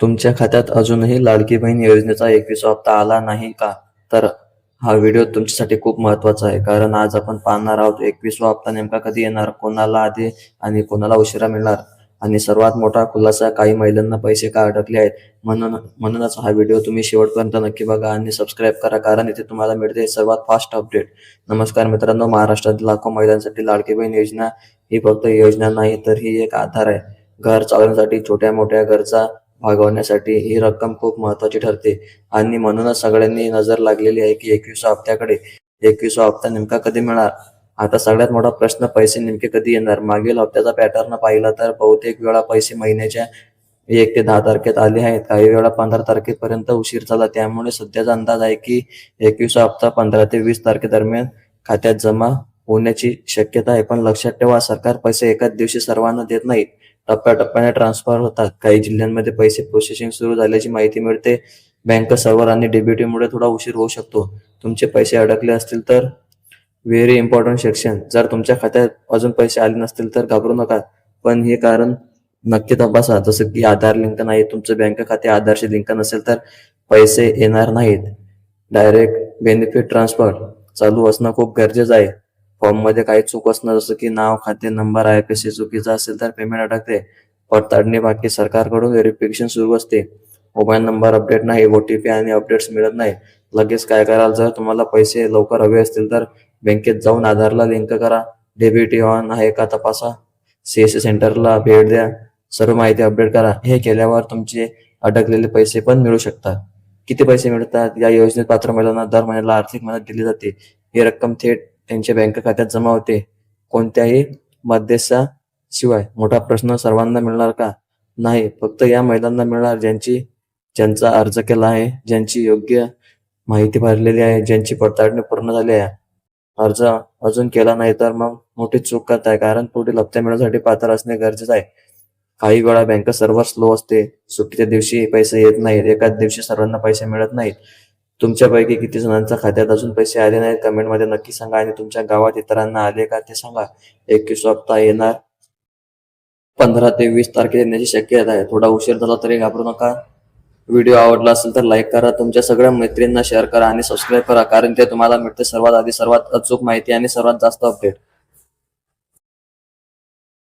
तुमच्या खात्यात अजूनही लाडकी बहीण योजनेचा 21वा हप्ता आला नाही का? तर हा व्हिडिओ तुमच्यासाठी खूप महत्त्वाचा आहे. कारण आज आपण पाहणार आहोत 21वा हप्ता नेमका कधी येणार, कोणाला आधी आणि कोणाला उशिरा मिळणार आणि सर्वात मोठा खुलासा, काही महिलांना पैसे का अडकले आहेत. म्हणूनच हा व्हिडिओ तुम्ही शेवटपर्यंत नक्की बघा आणि सबस्क्राईब करा, कारण इथे तुम्हाला मिळते सर्वात फास्ट अपडेट. नमस्कार मित्रांनो, महाराष्ट्रातील लाखो महिलांसाठी लाडकी बहीण योजना ही फक्त योजना नाही, तर ही एक आधार आहे. घर चालवण्यासाठी, छोट्या मोठ्या गरजा भागवण्यासाठी ही रक्कम खूप महत्त्वाची ठरते आणि म्हणूनच सगळ्यांनी नजर लागलेली आहे की 21व्या हप्त्याकडे. 21वा हप्ता नेमका कधी मिळणार? आता सगळ्यात मोठा प्रश्न, पैसे नेमके कधी येणार? मागील हप्त्याचा पॅटर्न पाहिला तर बहुतेक वेळा पैसे महिन्याच्या 1 ते 10 तारखेत आले आहेत. काही वेळा 15 तारखेपर्यंत उशीर झाला. त्यामुळे सध्याचा अंदाज आहे की 21वा हप्ता 15 ते 20 तारखेदरम्यान खात्यात जमा होण्याची शक्यता आहे. पण लक्षात ठेवा, सरकार पैसे एकाच दिवशी सर्वांना देत नाही. टप्प्याटप्प्याने ट्रान्सफर होतात. काही जिल्ह्यांमध्ये पैसे प्रोसेसिंग सुरू झाल्याची माहिती मिळते. बँक सर्व्हर आणि डीबीटीमुळे थोडा उशीर होऊ शकतो. तुमचे पैसे अडकले असतील तर व्हेरी इम्पॉर्टंट सेक्शन. जर तुमच्या खात्यात अजून पैसे आले नसतील तर घाबरू नका, पण हे कारण नक्की तपासा. जसं की आधार लिंक नाही, तुमचं बँक खाते आधारशी लिंक नसेल तर पैसे येणार नाहीत. डायरेक्ट बेनिफिट ट्रान्सफर चालू असणं खूप गरजेचं आहे. फॉर्ममध्ये काही चूक असणं, जसं की नाव, खाते नंबर, IFSC चुकीचा असेल तर पेमेंट अडकते. पडताळणी बाकी, सरकारकडून व्हेरिफिकेशन सुरू असते. मोबाईल नंबर अपडेट नाही, OTP आणि अपडेट्स मिळत नाही. लगेच काय कराल? जर तुम्हाला पैसे लवकर हवे असतील तर बँकेत जाऊन आधारला लिंक करा, डीबीटी ऑन आहे का तपासा, CSC सेंटरला भेट द्या, सर्व माहिती अपडेट करा. हे केल्यावर तुमचे अडकलेले पैसे पण मिळू शकतात. किती पैसे मिळतात? या योजनेत पात्र महिलांना दर महिन्याला आर्थिक मदत दिली जाते. ही रक्कम थेट त्यांच्या बँक खात्यात जमा होते, कोणत्याही मध्यस्थाशिवाय. मोठा प्रश्न, सर्वांना मिळणार का? नाही, फक्त या महिलांना मिळणार ज्यांचा अर्ज केला आहे, ज्यांची योग्य माहिती भरलेली आहे, ज्यांची पडताळणी पूर्ण झाली आहे. अर्ज अजून केला नाही तर मग मोठी चूक करताय, कारण पुढील हप्ते मिळण्यासाठी पात्र असणे गरजेचं आहे. काही वेळा बँक सर्व्हर स्लो असते, सुट्टीच्या दिवशी पैसे येत नाहीत, एकाच दिवशी सर्वांना पैसे मिळत नाहीत. तुमच्यापैकी किती जणांच्या खात्यात अजून पैसे आले नाहीत? कमेंटमध्ये नक्की सांगा आणि तुमच्या गावात इतरांना आले का ते सांगा. 21वा हप्ता येणार 15 ते 20 तारखेला येण्याची शक्यता आहे. थोडा उशीर झाला तरी घाबरू नका. व्हिडिओ आवडला असेल तर लाईक करा, तुमच्या सगळ्या मैत्रिणींना शेअर करा आणि सबस्क्राईब करा, कारण ते तुम्हाला मिळते सर्वात आधी, सर्वात अचूक माहिती आणि सर्वात जास्त अपडेट.